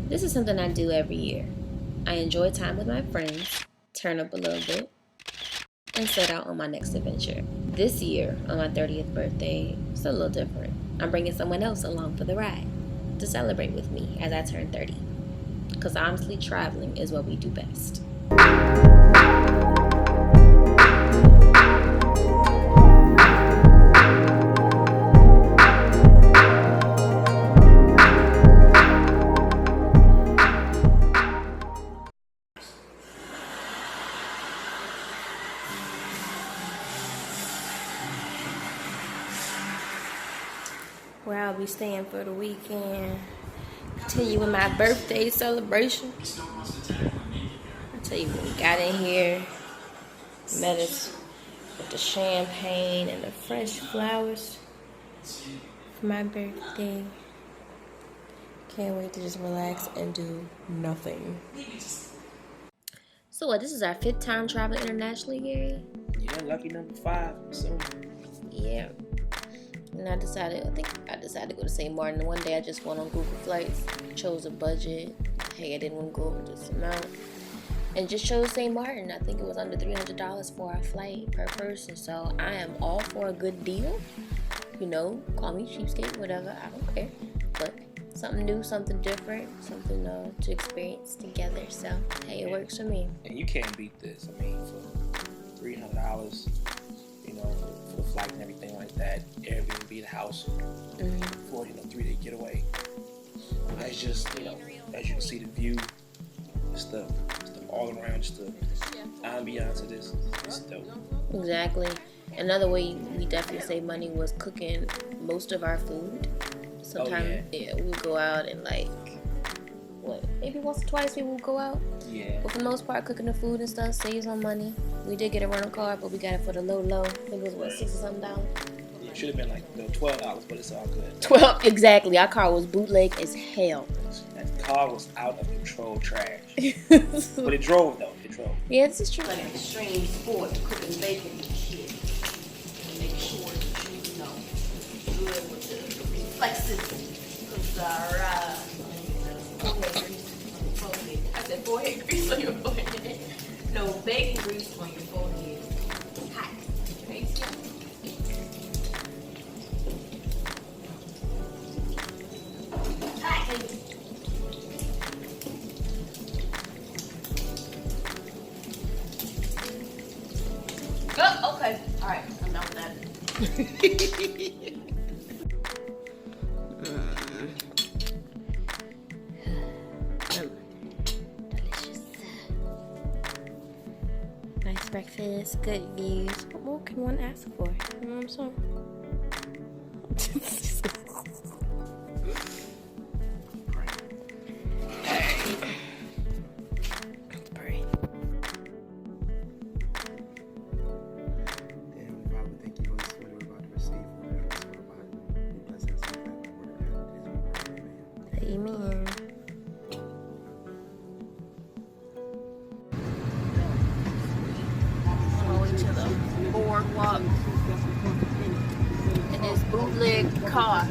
This is something I do every year. I enjoy time with my friends, turn up a little bit, and set out on my next adventure. This year, on my 30th birthday, it's a little different. I'm bringing someone else along for the ride to celebrate with me as I turn 30. Because honestly, traveling is what we do best. Where I'll be staying for the weekend. Continue with my birthday celebration. I tell you, when we got in here, met us with the champagne and the fresh flowers for my birthday. Can't wait to just relax and do nothing. So what, this is our 5th time traveling internationally, Gary? Yeah, lucky number 5. So Yeah. And I decided to go to St Maarten. One day I just went on Google Flights, chose a budget. Hey, I didn't want to go over this amount. And just chose St Maarten. I think it was under $300 for our flight per person. So I am all for a good deal. You know, call me cheapskate, whatever. I don't care. But something new, something different, something to experience together. So, hey, it works for me. And you can't beat this. I mean, for $300, you know, for the flight and everything like that, Airbnb, the house, for 3-day getaway. That's just, as you can see, the view, just the all around, just the ambiance of this. It's dope. Exactly. Another way we definitely save money was cooking most of our food. Sometimes, we go out and maybe once or twice we will go out. Yeah. But for the most part, cooking the food and stuff saves on money. We did get a rental car, but we got it for the low. I think it was $6 or something. It should have been $12, but it's all good. 12, exactly. Our car was bootleg as hell. That car was out of control trash. But it drove though. Yeah, this is true. Like an extreme sport, cooking bacon and shit. And make sure that you good with the reflexes. Because forehead grease on your forehead. I said forehead grease on your forehead. No, bacon grease on your forehead. Hot. Right? Hot. Oh, okay. All right. I'm done with that. Delicious. Nice breakfast, good views. What more can one ask for? You know what I'm saying? Amen. On our way to the boardwalk in this bootleg car.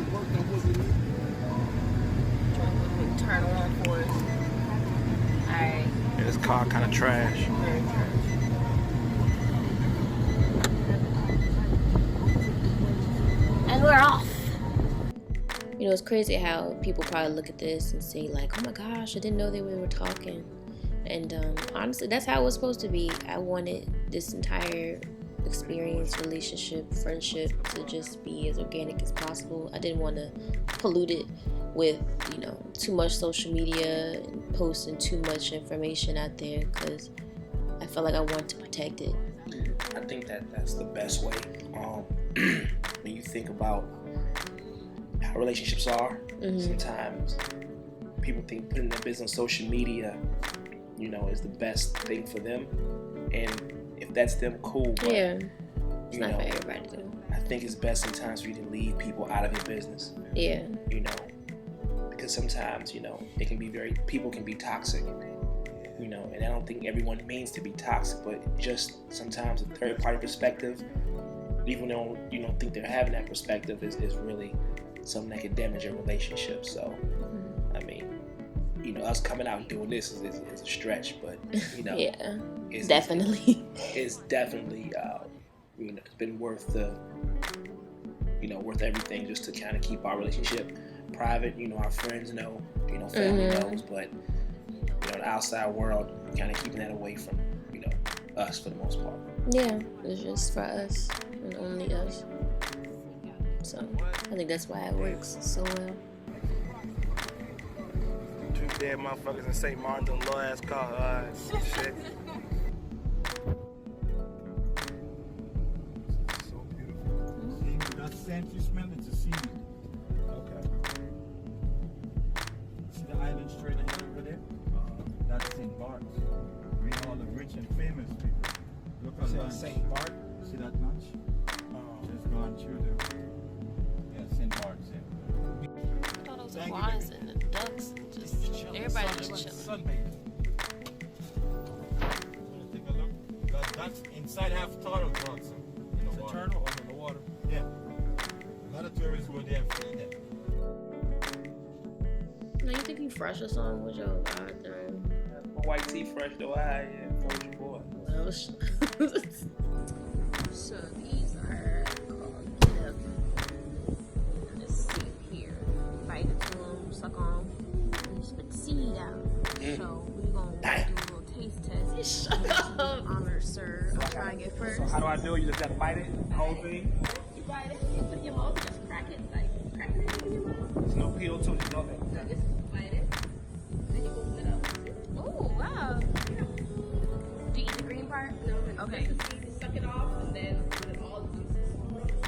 Trying to turn on for us. Alright. Yeah, this car kind of trash. Very trash. And we're off. You know, it's crazy how people probably look at this and say oh my gosh, I didn't know they were talking. And honestly, that's how it was supposed to be. I wanted this entire experience, relationship, friendship to just be as organic as possible. I didn't want to pollute it with, too much social media and posting too much information out there because I felt like I wanted to protect it. I think that's the best way. When you think about how relationships are, sometimes people think putting their business on social media, is the best thing for them. And if that's them, cool. But, yeah, it's not for everybody to do. I think it's best sometimes for you to leave people out of your business. Yeah. Because sometimes, it can be people can be toxic. And I don't think everyone means to be toxic, but just sometimes a third party perspective, even though you don't think they're having that perspective, is really something that could damage a relationship. So, I mean, us coming out and doing this is a stretch, but yeah, it's definitely. it's definitely it's been worth the worth everything just to kind of keep our relationship private. Our friends know, family knows, but the outside world kind of keeping that away from us for the most part. Yeah, it's just for us and only us. So I think that's why it works so well. Two dead motherfuckers in St Maarten doing low ass car. Shit. So beautiful. That scent you smell, it's a seaweed. Okay. See the island straight ahead over there? That's St Bart's. Bring all the rich and famous people. Look at that. St Maarten. See that notch? Just gone through the St Bart's. I thought those wines and the ducks and just everybody just chilling. Sunbathing. Take a look. That's inside half turtle dogs. It's a turtle under the water. Yeah. A lot of tourists go there and feed them. Now you think you fresh or something with your thing? My white tea fresh though. Yeah, fresh boy. Well, so these are called dip. Let's see here. Bite into them, suck on, and you spit the seed out. So we're gonna do a little taste test. Shut up. Honor, sir. I'm trying it first. So how do I do it? You just gotta bite it, the whole thing. You bite it, you put it in your mouth, just crack it, like crack it in your mouth. There's no peel to it, just nothing. So just bite it, then you open it up. Oh wow. Do you eat the green part? No. Okay. Suck it off and then put it all the juices.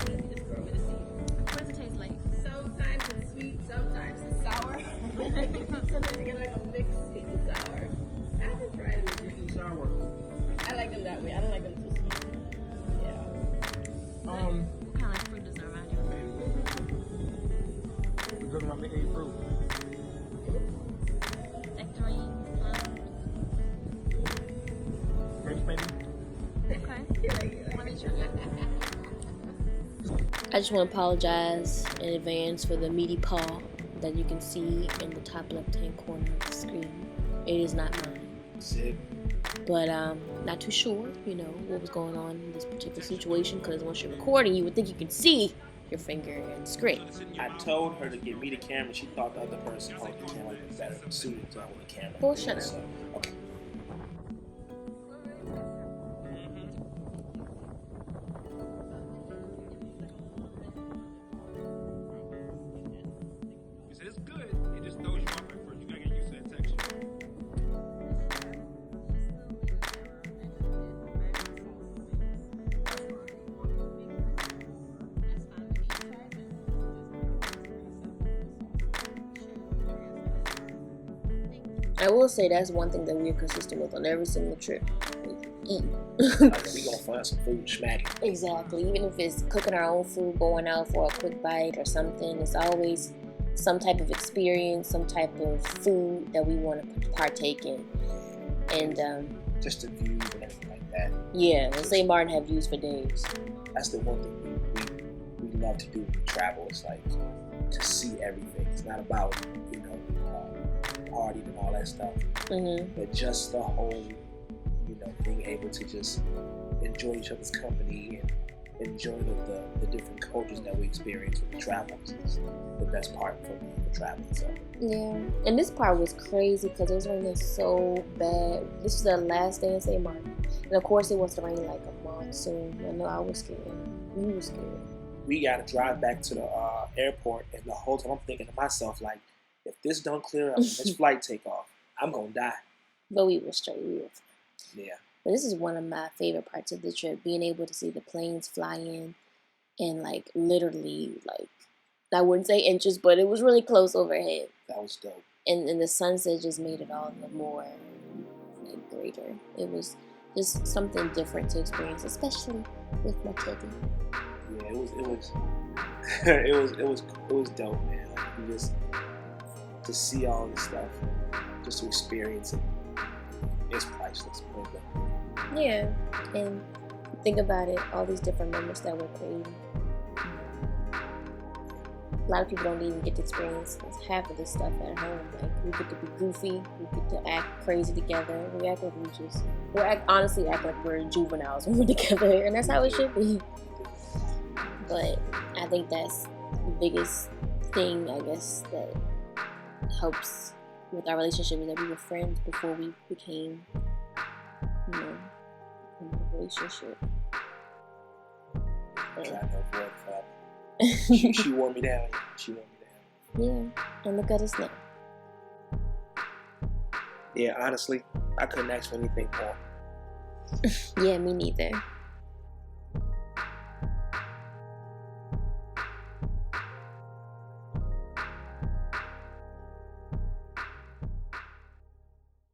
And you just throw it in the seed. What does it taste like? Sometimes it's sweet, sometimes it's sour. Sometimes you get like a mix sweet and sour. I haven't tried it. Sweet and sour. I like them that way. I don't like them too sweet. Yeah. What kind of fruit does that remind you of? We're talking about the eight fruit. Nectarine, Grapes maybe? Okay. Let me try that. I just want to apologize in advance for the meaty paw that you can see in the top left-hand corner of the screen. It is not mine. Sick. But not too sure, what was going on in this particular situation, because once you're recording, you would think you can see your finger in the screen. I told her to give me the camera. She thought the other person holding the camera was better suited to hold the camera. Bullshit. So, okay. It's good. It just throws you off at first. You gotta get used to that texture. I will say that's one thing that we're consistent with on every single trip. We eat. We gonna find some food smacking. Exactly. Even if it's cooking our own food, going out for a quick bite or something, it's always some type of experience, some type of food that we want to partake in. And Just the views and everything like that. yeah, and St. Maarten have views for days. That's the one thing we love to do with travel. It's like to see everything. It's not about partying and all that stuff, but just the whole being able to just enjoy each other's company and enjoy the different cultures that we experience when we travel. Is the best part for me for traveling. So Yeah, and this part was crazy because it was raining so bad. This was the last day in St. Maarten, and of course it was to rain like a monsoon. I know I was scared. You were scared. we got to drive back to the airport, and the whole time I'm thinking to myself, like, if this don't clear up and this flight take off, I'm gonna die. But we were straight. We were fine. Yeah. But this is one of my favorite parts of the trip, being able to see the planes fly in and like literally like, I wouldn't say inches, but it was really close overhead. That was dope. And the sunset just made it all the more like greater. It was just something different to experience, especially with my children. Yeah, it was it was dope, man. Like, you just to see all this stuff, just to experience it, it's priceless. Yeah, and think about it, all these different memories that we're creating. a lot of people don't even get to experience half of this stuff at home. Like, we get to be goofy, we get to act crazy together. We act like honestly act like we're juveniles when we're together, and that's how it should be. But I think that's the biggest thing, I guess, that helps with our relationship, is that we were friends before we became, in a relationship. She wore me down. Yeah, and look at us now. Yeah, honestly, I couldn't ask for anything more. Yeah, me neither.